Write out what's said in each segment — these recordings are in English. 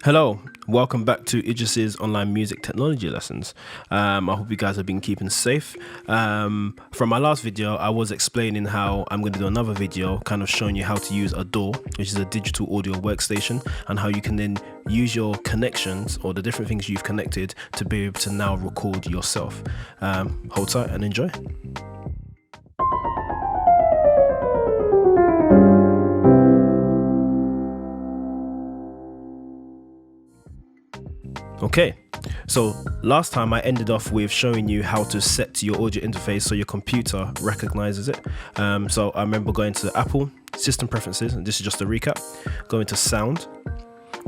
Hello, welcome back to Idris's online music technology lessons. I hope you guys have been keeping safe. From my last video, I was explaining how I'm going to do another video kind of showing you how to use a DAW, which is a digital audio workstation, and how you can then use your connections or the different things you've connected to be able to now record yourself. Hold tight and enjoy. Okay, so last time I ended off with showing you how to set your audio interface so your computer recognizes it. So I remember going to Apple System Preferences, and this is just a recap, going to Sound,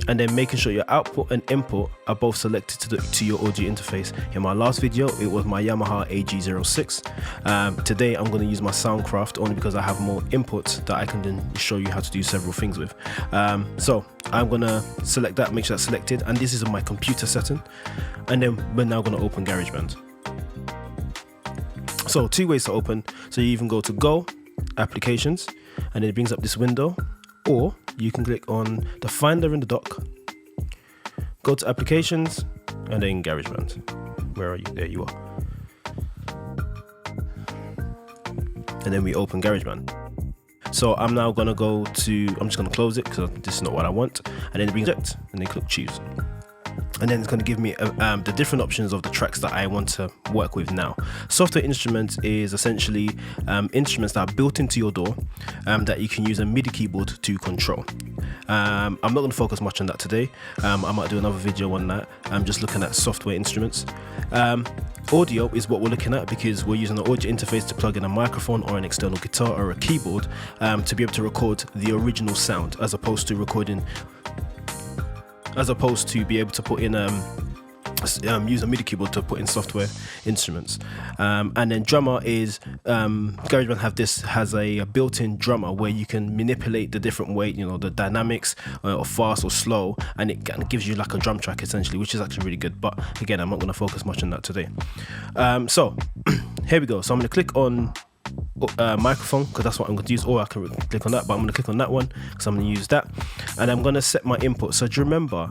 and then making sure your output and input are both selected to your audio interface. In my last video, it was my Yamaha AG06. Today, I'm going to use my Soundcraft only because I have more inputs that I can then show you how to do several things with. So I'm going to select that, make sure that's selected, and this is on my computer setting. And then we're now going to open GarageBand. So two ways to open. So you even go to Go, Applications, and then it brings up this window, or you can click on the Finder in the dock, go to Applications, and then GarageBand. Where are you? There you are. And then we open GarageBand. So I'm now gonna I'm just gonna close it because this is not what I want. And then it brings it, and then click Choose. And then it's going to give me the different options of the tracks that I want to work with now. Software instruments is essentially instruments that are built into your DAW that you can use a MIDI keyboard to control. I'm not going to focus much on that today. I might do another video on that. I'm just looking at software instruments. Audio is what we're looking at because we're using an audio interface to plug in a microphone or an external guitar or a keyboard to be able to record the original sound as opposed to be able to put in use a MIDI keyboard to put in software instruments. And then drummer is GarageBand has a built-in drummer where you can manipulate the different weight, the dynamics or fast or slow, and it kind of gives you like a drum track essentially, which is actually really good. But again, I'm not going to focus much on that today. So here we go. So I'm going to click on microphone because that's what I'm going to use, or I can click on that, but I'm going to click on that one because I'm going to use that, and I'm going to set my input. So do you remember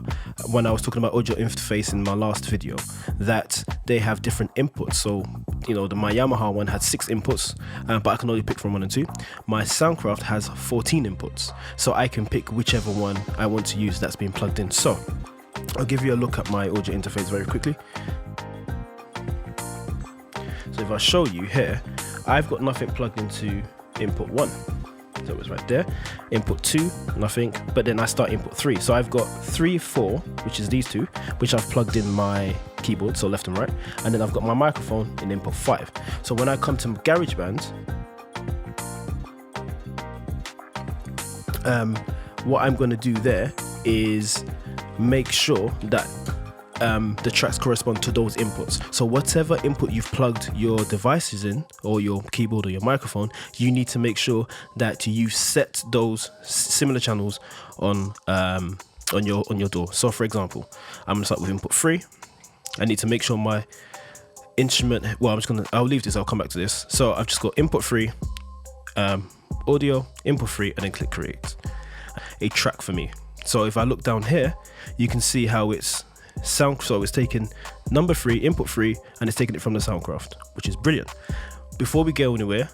when I was talking about audio interface in my last video that they have different inputs? So my Yamaha one had 6 inputs, but I can only pick from 1 and 2. My Soundcraft has 14 inputs, so I can pick whichever one I want to use that's been plugged in. So I'll give you a look at my audio interface very quickly. So if I show you here, I've got nothing plugged into input 1, so it's right there. Input 2, nothing, but then I start input 3. So I've got 3, 4, which is these two, which I've plugged in my keyboard, so left and right, and then I've got my microphone in input 5. So when I come to GarageBand, what I'm going to do there is make sure that the tracks correspond to those inputs. So whatever input you've plugged your devices in, or your keyboard or your microphone, you need to make sure that you set those similar channels on your DAW. So for example, I'm gonna start with input 3. I need to make sure my instrument, I'll leave this, I'll come back to this. So I've just got input 3, audio, input 3, and then click create a track for me. So if I look down here, you can see how it's so it's taken number 3, input 3, and it's taking it from the Soundcraft, which is brilliant. Before we go anywhere,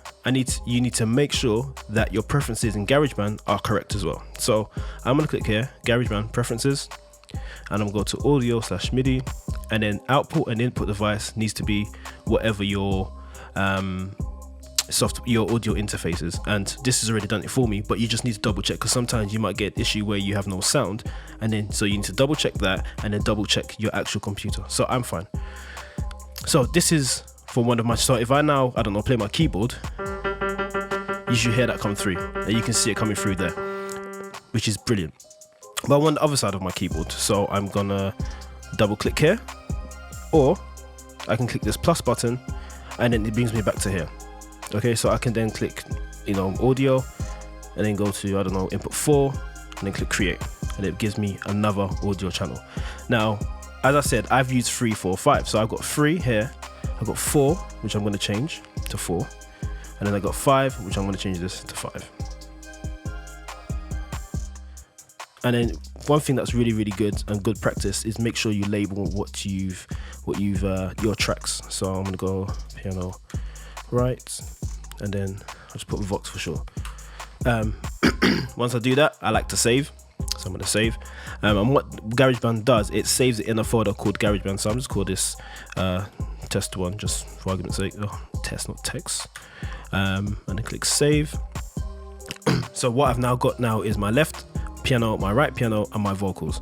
you need to make sure that your preferences in GarageBand are correct as well. So I'm going to click here, GarageBand preferences, and I'm going to go to audio/MIDI, and then output and input device needs to be whatever your audio interfaces, and this has already done it for me, but you just need to double check because sometimes you might get an issue where you have no sound, and then so you need to double check that and then double check your actual computer. So I'm fine. So this is for one of my, so if I now, I don't know, play my keyboard, you should hear that come through, and you can see it coming through there, which is brilliant. But I want the other side of my keyboard, so I'm gonna double click here, or I can click this plus button and then it brings me back to here. Okay, so I can then click, audio, and then go to, I don't know, input 4, and then click create, and it gives me another audio channel. Now, as I said, I've used 3, 4, 5. So I've got 3 here, I've got 4, which I'm going to change to 4, and then I got 5, which I'm going to change this to 5. And then one thing that's really good and good practice is make sure you label what you've your tracks. So I'm gonna go piano right, and then I'll just put Vox for sure. Once I do that, I like to save, so I'm gonna save. And what GarageBand does, it saves it in a folder called GarageBand. So I'm just call this test one, just for argument's sake. Oh, test, not text. And then click save. So what I've now got now is my left piano, my right piano, and my vocals.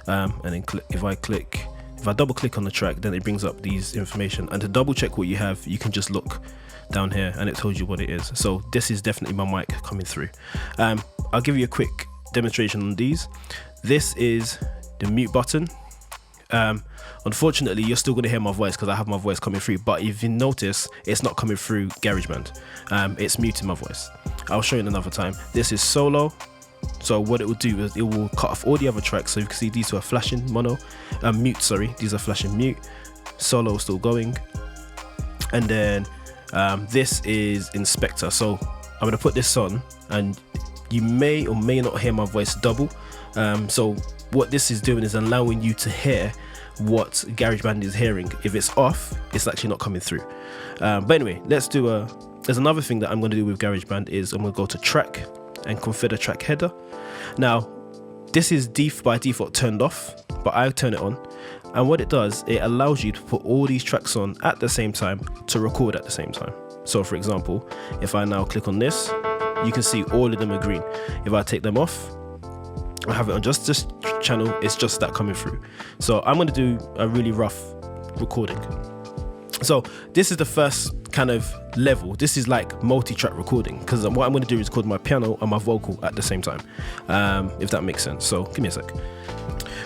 And then if I double click on the track, then it brings up these information. And to double check what you have, you can just look down here and it tells you what it is. So this is definitely my mic coming through. I'll give you a quick demonstration on these. This is the mute button. Unfortunately, you're still going to hear my voice because I have my voice coming through, but if you notice, it's not coming through GarageBand. It's muting my voice. I'll show you another time. This is solo. So what it will do is it will cut off all the other tracks. So you can see these two are flashing mute, sorry, these are flashing mute. Solo is still going. And then this is inspector. So I'm going to put this on and you may or may not hear my voice double. So what this is doing is allowing you to hear what GarageBand is hearing. If it's off, it's actually not coming through. But anyway, there's another thing that I'm going to do with GarageBand is I'm going to go to track and configure track header. Now, this is by default turned off, but I turn it on. And what it does, it allows you to put all these tracks on at the same time to record at the same time. So for example, if I now click on this, you can see all of them are green. If I take them off, I have it on just this channel, it's just that coming through. So I'm going to do a really rough recording. So this is the first kind of level. This is like multi-track recording, because what I'm going to do is record my piano and my vocal at the same time, if that makes sense. So give me a sec.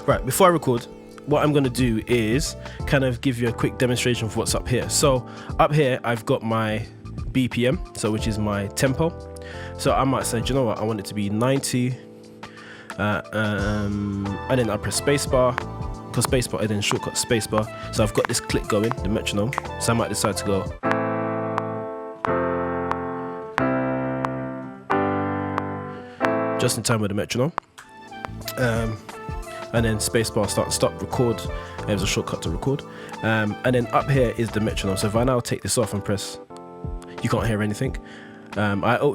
Right, before I record, what I'm going to do is kind of give you a quick demonstration of what's up here. So up here I've got my BPM, so which is my tempo. So I might say, do you know what, I want it to be 90, and then I press spacebar, because spacebar, and then shortcut spacebar. So I've got this click going, the metronome. So I might decide to go just in time with the metronome. And then spacebar, start, stop, record. There's a shortcut to record. And then up here is the metronome. So if I now take this off and press, you can't hear anything.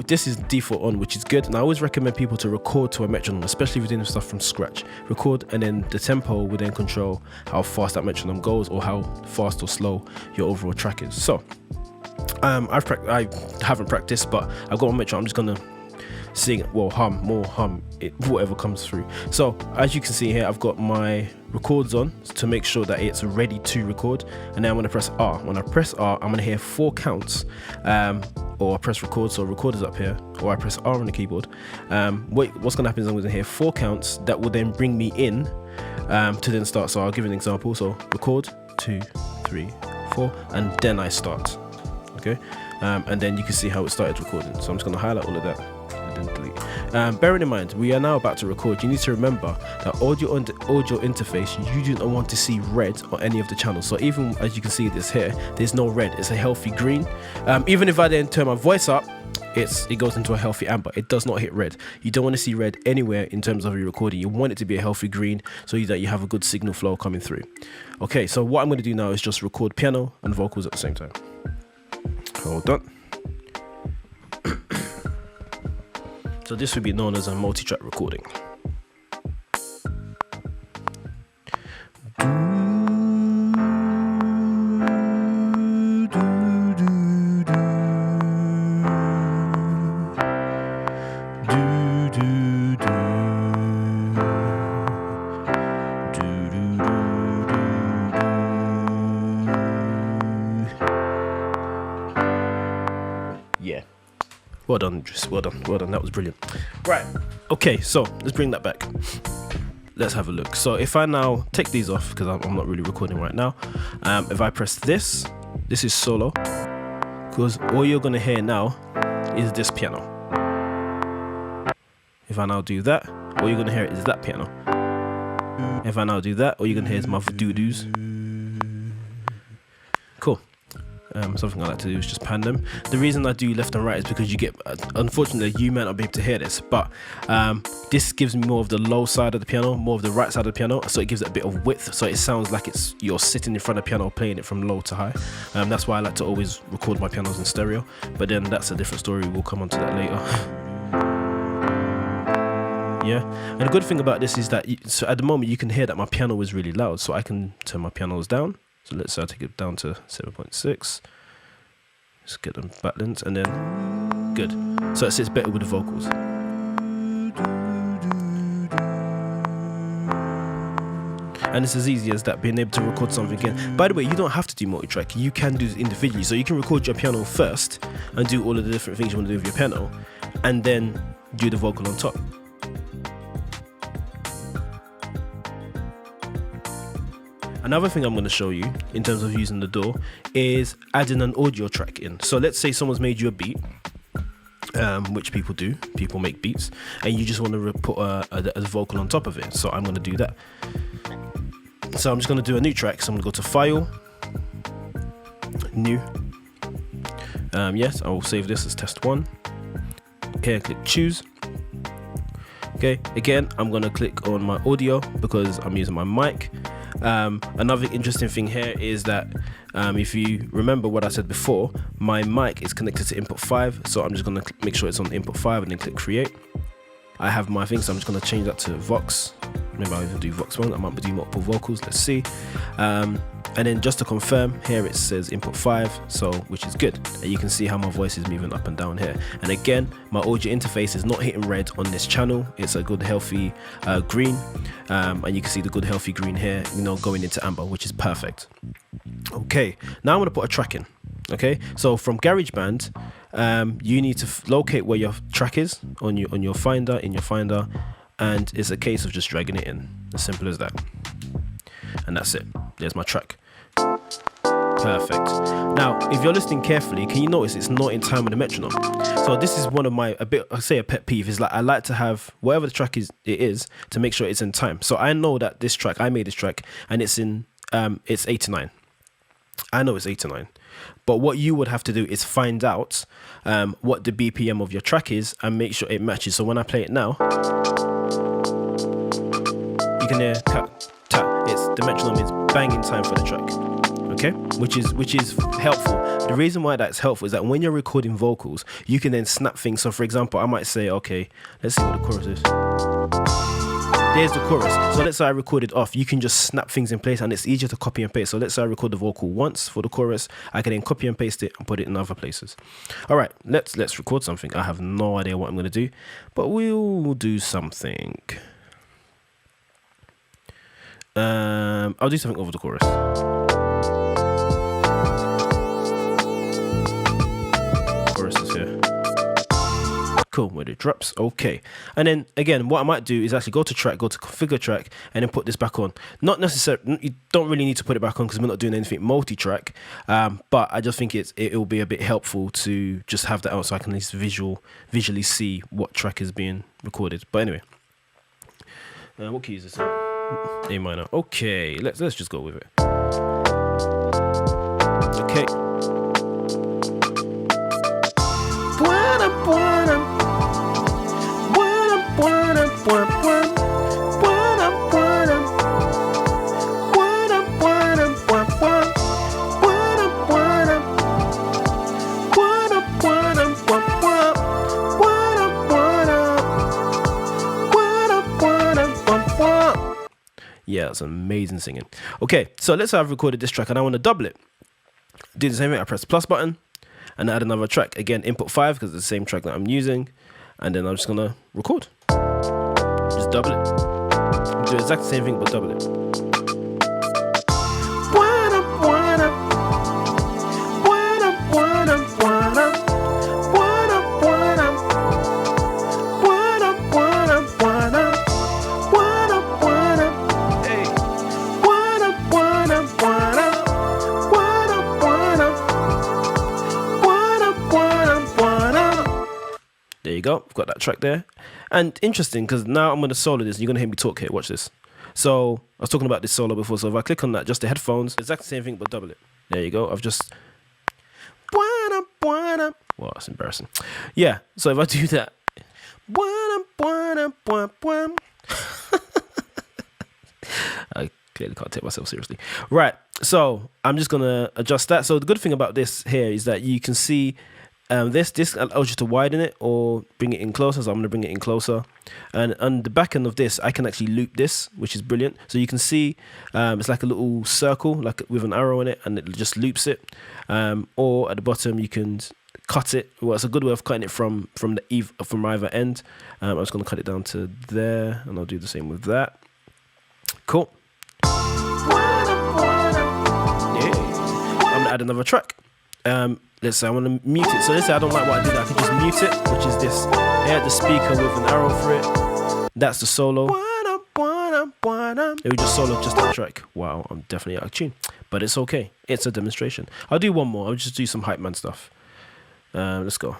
This is default on, which is good, and I always recommend people to record to a metronome, especially if you're doing stuff from scratch. Record, and then the tempo will then control how fast that metronome goes or how fast or slow your overall track is. So I haven't practiced, but I've got my metronome. I'm just gonna sing, well, hum it, whatever comes through. So as you can see here, I've got my records on to make sure that it's ready to record, and then I'm going to press R. When I press R, I'm going to hear 4 counts, or I press record, so record is up here, or I press R on the keyboard. What's going to happen is I'm going to hear 4 counts that will then bring me in to then start. So I'll give you an example. So record 2, 3, 4, and then I start. Okay, and then you can see how it started recording. So I'm just going to highlight all of that. Bearing in mind, we are now about to record, you need to remember that audio interface, you do not want to see red on any of the channels. So even as you can see this here, there's no red, it's a healthy green. Even if I then turn my voice up, it goes into a healthy amber. It does not hit red. You don't want to see red anywhere in terms of your recording. You want it to be a healthy green so that you have a good signal flow coming through. Okay, so what I'm going to do now is just record piano and vocals at the same time. Hold on. So this would be known as a multi-track recording. Yeah. Well done, Idris. Well done. That was brilliant. Right. Okay, so let's bring that back. Let's have a look. So if I now take these off, because I'm not really recording right now. If I press this is solo, because all you're going to hear now is this piano. If I now do that, all you're going to hear is that piano. If I now do that, all you're going to hear is my doo-doos. Cool. Something I like to do is just pan them. The reason I do left and right is because you get, unfortunately, you might not be able to hear this, but this gives me more of the low side of the piano, more of the right side of the piano, so it gives it a bit of width, so it sounds like you're sitting in front of the piano playing it from low to high. That's why I like to always record my pianos in stereo, but then that's a different story. We'll come on to that later. Yeah, and the good thing about this is that so at the moment you can hear that my piano is really loud, so I can turn my pianos down. So let's say I take it down to 7.6. Let's get them balanced, and then good. So it sits better with the vocals. And it's as easy as that, being able to record something again. By the way, you don't have to do multi-track. You can do it individually. So you can record your piano first and do all of the different things you want to do with your piano, and then do the vocal on top. Another thing I'm going to show you in terms of using the DAW is adding an audio track in. So let's say someone's made you a beat, which people do. People make beats, and you just want to put a vocal on top of it. So I'm going to do that. So I'm just going to do a new track. So I'm going to go to File, New. Yes, I will save this as test 1. Okay, click Choose. Okay, again, I'm going to click on my audio because I'm using my mic. Another interesting thing here is that if you remember what I said before, my mic is connected to input 5, so I'm just going to make sure it's on input 5 and then click create. I have my thing, so I'm just going to change that to Vox. Maybe I'll even do Vox 1. I might do multiple vocals, let's see. And then just to confirm, here it says input 5, so which is good. And you can see how my voice is moving up and down here. And again, my audio interface is not hitting red on this channel. It's a good healthy green, and you can see the good healthy green here, going into amber, which is perfect. Okay, now I'm going to put a track in. Okay, so from GarageBand, you need to locate where your track is on your Finder, in your Finder, and it's a case of just dragging it in. As simple as that. And that's it. There's my track. Perfect. Now, if you're listening carefully, can you notice it's not in time with the metronome? So this is one of my, a pet peeve is like, I like to have whatever the track is to make sure it's in time. So I know that this track, I made this track, and it's in, it's 8 to 9. I know it's 8 to 9. But what you would have to do is find out what the BPM of your track is and make sure it matches. So when I play it now, you can hear tap, tap. It's the metronome is bang in time for the track. Okay, which is helpful. The reason why that's helpful is that when you're recording vocals, you can then snap things. So for example, I might say, okay, let's see what the chorus is. There's the chorus. So let's say I recorded off. You can just snap things in place, and it's easier to copy and paste. So let's say I record the vocal once for the chorus. I can then copy and paste it and put it in other places. All right, let's record something. I have no idea what I'm going to do, but we'll do something. I'll do something over the chorus. Chorus is here. Cool, where it drops. Okay, and then again, what I might do is actually go to track, go to configure track, and then put this back on. Not necessarily, you don't really need to put it back on because we're not doing anything multi-track, but I just think it will be a bit helpful to just have that out so I can at least visually see what track is being recorded. But anyway, what key is this? A minor. Okay, let's just go with it. Okay. Yeah, that's amazing singing. Okay, so let's say I've recorded this track and I want to double it. Do the same thing. I press the plus button and add another track. Again, input 5 because it's the same track that I'm using. And then I'm just going to record. Just double it. Do the exact same thing but double it. There you go, I've got that track there. And interesting, because now I'm going to solo this, and you're going to hear me talk here, watch this. So, I was talking about this solo before, so if I click on that, just the headphones, exact same thing, but double it. There you go, I've just Well, that's embarrassing. Yeah, so if I do that, I clearly can't take myself seriously. Right, so I'm just gonna adjust that. So the good thing about this here is that you can see this allows you to widen it or bring it in closer. So I'm gonna bring it in closer, and on the back end of this, I can actually loop this, which is brilliant. So you can see it's like a little circle, like with an arrow in it, and it just loops it. Or at the bottom, you can cut it. Well, it's a good way of cutting it from either end. I'm just gonna cut it down to there, and I'll do the same with that. Cool. Yeah. I'm gonna add another track. Let's say I want to mute it. So let's say I don't like what I did. I can just mute it, which is this. Here, the speaker with an arrow through it. That's the solo. It would just solo just that track. Wow, I'm definitely out of tune, but it's okay. It's a demonstration. I'll do one more. I'll just do some hype man stuff. Let's go.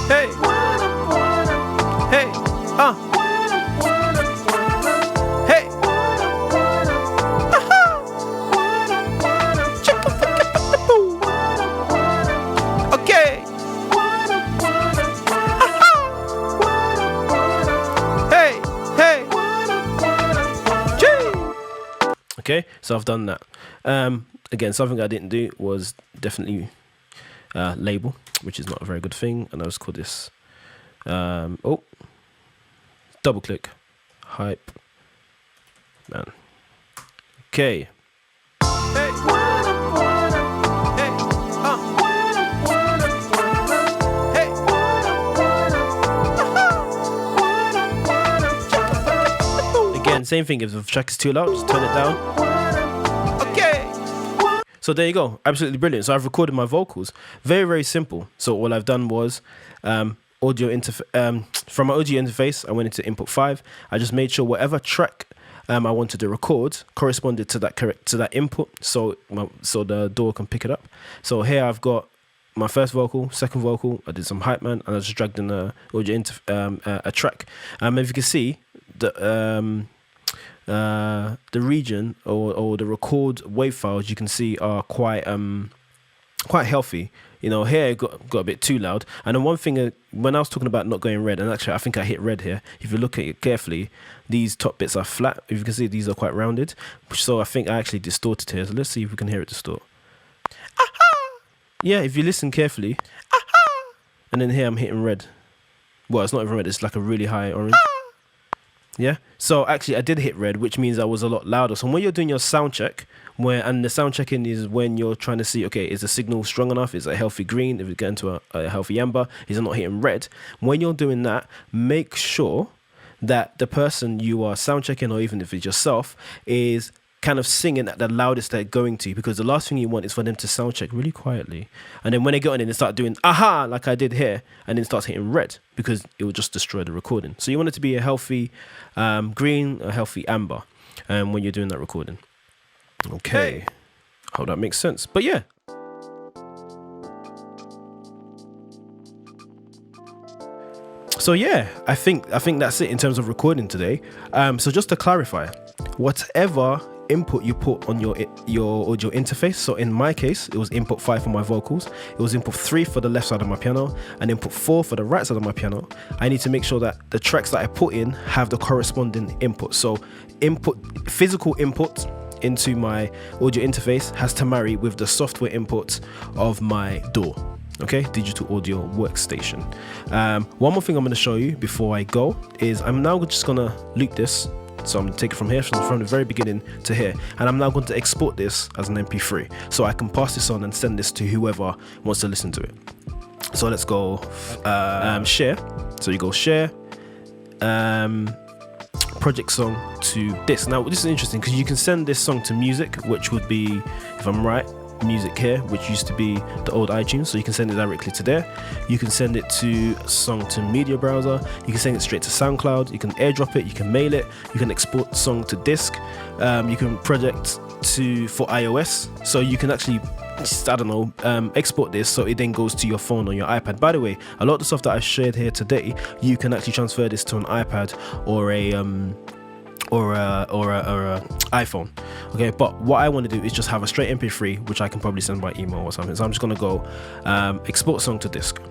Hey, hey, hey, okay, hey, hey, okay. So I've done that. Again, something I didn't do was definitely label, which is not a very good thing, and I'll just call this double click hype man. Okay. Hey. Hey. Again, same thing. If the track is too loud, just turn it down. Okay. So there you go, absolutely brilliant. So I've recorded my vocals, very, very simple. So all I've done was audio from my audio interface, I went into input 5. I just made sure whatever track I wanted to record corresponded to that input, so the DAW can pick it up. So here I've got my first vocal, second vocal. I did some hype man, and I just dragged in a track. If you can see the region or the record wave files, you can see are quite healthy. You know, here it got a bit too loud. And then one thing, when I was talking about not going red, and actually I think I hit red here. If you look at it carefully, these top bits are flat. If you can see, these are quite rounded. So I think I actually distorted here. So let's see if we can hear it distort. Yeah, if you listen carefully. And then here I'm hitting red. Well, it's not even red. It's like a really high orange. Yeah, so actually I did hit red, which means I was a lot louder. So when you're doing your sound check, and the sound checking is when you're trying to see, okay, is the signal strong enough? Is it a healthy green? If you get into a healthy amber, is it not hitting red? When you're doing that, make sure that the person you are sound checking, or even if it's yourself, is kind of singing at the loudest they're going to, because the last thing you want is for them to sound check really quietly, and then when they get on it, they start doing aha like I did here, and then starts hitting red, because it will just destroy the recording. So you want it to be a healthy green, a healthy amber, when you're doing that recording. Okay, hope that makes sense. But yeah, so yeah, I think that's it in terms of recording today. So just to clarify, whatever input you put on your audio interface, so in my case it was input 5 for my vocals, it was input 3 for the left side of my piano, and input 4 for the right side of my piano. I need to make sure that the tracks that I put in have the corresponding input. So physical input into my audio interface has to marry with the software input of my DAW. Okay, digital audio workstation. One more thing I'm going to show you before I go is I'm now just going to loop this. So I'm going to take it from here, from the very beginning to here, and I'm now going to export this as an MP3, so I can pass this on and send this to whoever wants to listen to it. So let's go share. So you go share, project song to this. Now this is interesting because you can send this song to music, which would be, if I'm right, music here, which used to be the old iTunes, so you can send it directly to there. You can send it to song to media browser, you can send it straight to SoundCloud, you can airdrop it, you can mail it, you can export song to disk, you can project for iOS, so you can actually export this so it then goes to your phone or your iPad. By the way, a lot of the stuff that I shared here today, you can actually transfer this to an iPad or a iPhone. Okay, but what I want to do is just have a straight MP3, which I can probably send by email or something. So I'm just going to go export song to disk,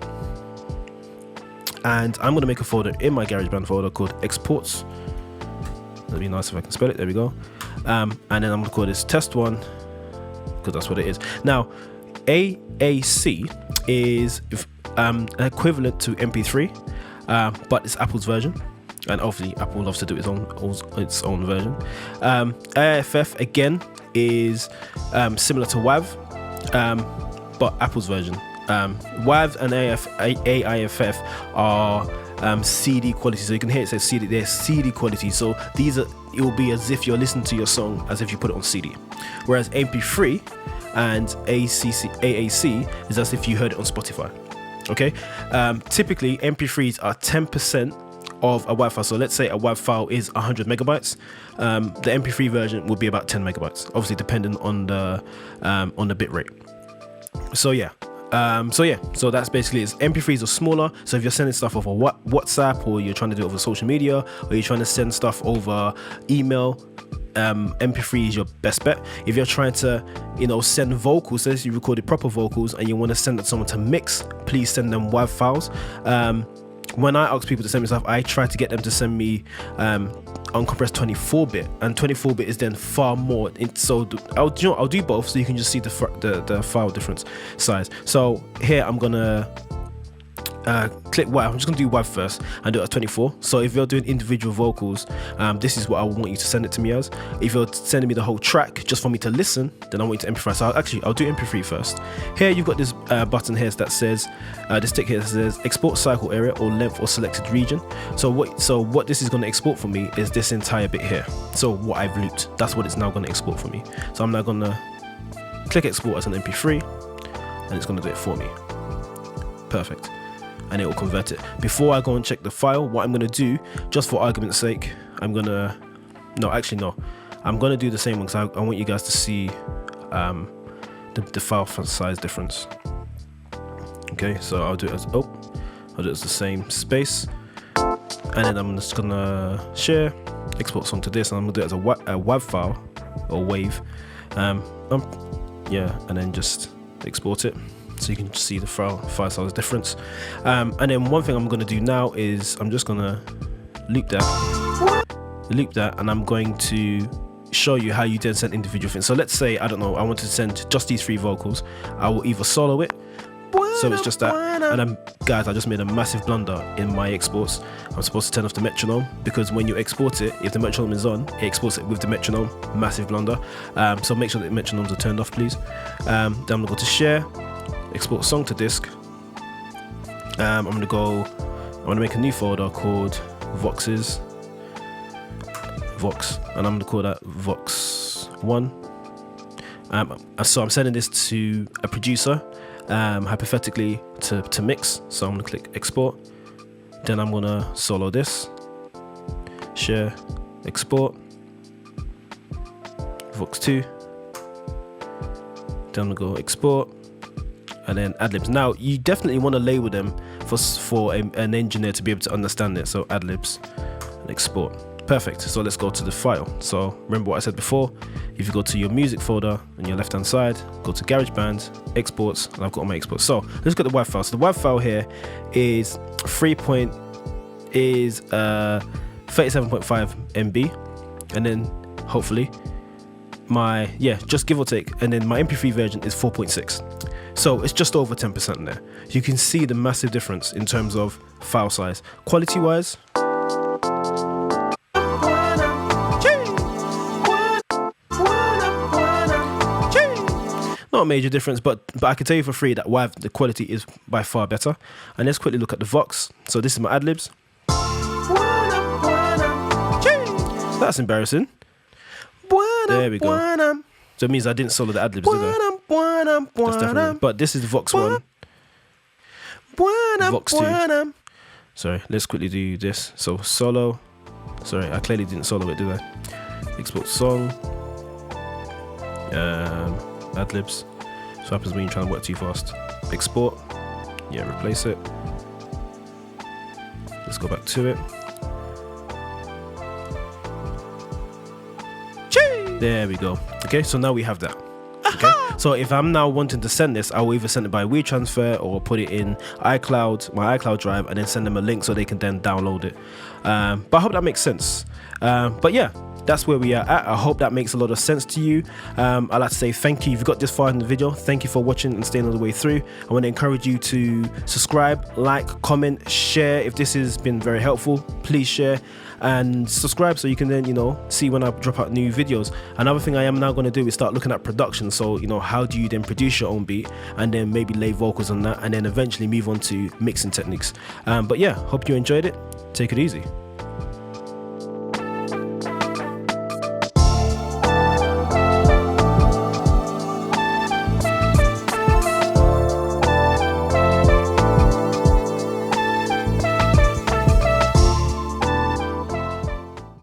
and I'm going to make a folder in my GarageBand folder called exports. That'd be nice if I can spell it. There we go. And then I'm going to call this test one, because that's what it is. Now AAC is equivalent to MP3, but it's Apple's version. And obviously Apple loves to do its own version. AIFF again is similar to WAV, but Apple's version. WAV and AIFF are CD quality, so you can hear it says CD. They're CD quality, so it will be as if you're listening to your song as if you put it on CD. Whereas MP3 and AAC is as if you heard it on Spotify. Okay, typically MP3s are 10% of a WAV file. So let's say a WAV file is 100 megabytes. The MP3 version will be about 10 megabytes, obviously depending on the bit rate. So that's basically it. MP3s are smaller, so if you're sending stuff over WhatsApp, or you're trying to do it over social media, or you're trying to send stuff over email, MP3 is your best bet. If you're trying to send vocals, so you recorded proper vocals and you want to send it to someone to mix, please send them WAV files. When I ask people to send me stuff, I try to get them to send me uncompressed 24-bit, and 24-bit is then far more. So I'll do both, so you can just see the file difference size. So here I'm gonna click WAV. I'm just gonna do WAV first and do it at 24. So if you're doing individual vocals, this is what I want you to send it to me as. If you're sending me the whole track just for me to listen, then I want you to MP3. So I'll do MP3 first. Here you've got this button here that says, this tick here that says export cycle area or length or selected region. So what this is going to export for me is this entire bit here. So what I've looped, that's what it's now going to export for me. So I'm now going to click export as an MP3, and it's going to do it for me. Perfect. And it will convert it. Before I go and check the file, what I'm going to do, just for argument's sake, I'm going to do the same one, because I want you guys to see the file size difference. Okay, so I'll do it as the same space, and then I'm just gonna share, export song to this, and I'm gonna do it as a WAV file or wave, and then just export it, so you can see the file size difference. And then one thing I'm going to do now is I'm just going to loop that, and I'm going to show you how you then send individual things. So let's say, I don't know, I want to send just these 3 vocals. I will either solo it, so it's just that, and guys, I just made a massive blunder in my exports. I'm supposed to turn off the metronome, because when you export it, if the metronome is on, it exports it with the metronome. Massive blunder. So make sure that the metronomes are turned off, please. Then I'm gonna go to share, export song to disk. I'm gonna make a new folder called Vox, and I'm gonna call that Vox 1. So I'm sending this to a producer, hypothetically to mix. So I'm gonna click export, then I'm gonna solo this, share, export, Vox 2, then I'm gonna go export, and then adlibs. Now you definitely want to label them for an engineer to be able to understand it. So adlibs and export. Perfect. So let's go to the file. So remember what I said before, if you go to your music folder on your left hand side, go to GarageBand, exports, and I've got all my exports. So let's get the WAV file. So the WAV file here is 37.5 MB, and then hopefully just give or take, and then my MP3 version is 4.6. So it's just over 10% there. You can see the massive difference in terms of file size. Quality wise, not a major difference, but I can tell you for free that WAV, the quality is by far better. And let's quickly look at the Vox. So this is my adlibs. That's embarrassing. There we go. So it means I didn't solo the adlibs, did I? That's definitely. But this is the Vox 1. Vox 2. Sorry, let's quickly do this. So solo. Sorry, I clearly didn't solo it, did I? Export song. Adlibs. So happens when you're trying to work too fast. Export. Yeah, replace it. Let's go back to it. There we go. Okay, so now we have that. Okay, so if I'm now wanting to send this, I will either send it by WeTransfer or put it in iCloud, my iCloud drive, and then send them a link so they can then download it. But I hope that makes sense. But yeah, that's where we are at. I hope that makes a lot of sense to you. I'd like to say thank you. If you got this far in the video, thank you for watching and staying all the way through. I want to encourage you to subscribe, like, comment, share. If this has been very helpful, please share and subscribe so you can then, you know, see when I drop out new videos. Another thing I am now going to do is start looking at production. So, you know, how do you then produce your own beat and then maybe lay vocals on that and then eventually move on to mixing techniques. But yeah, hope you enjoyed it. Take it easy.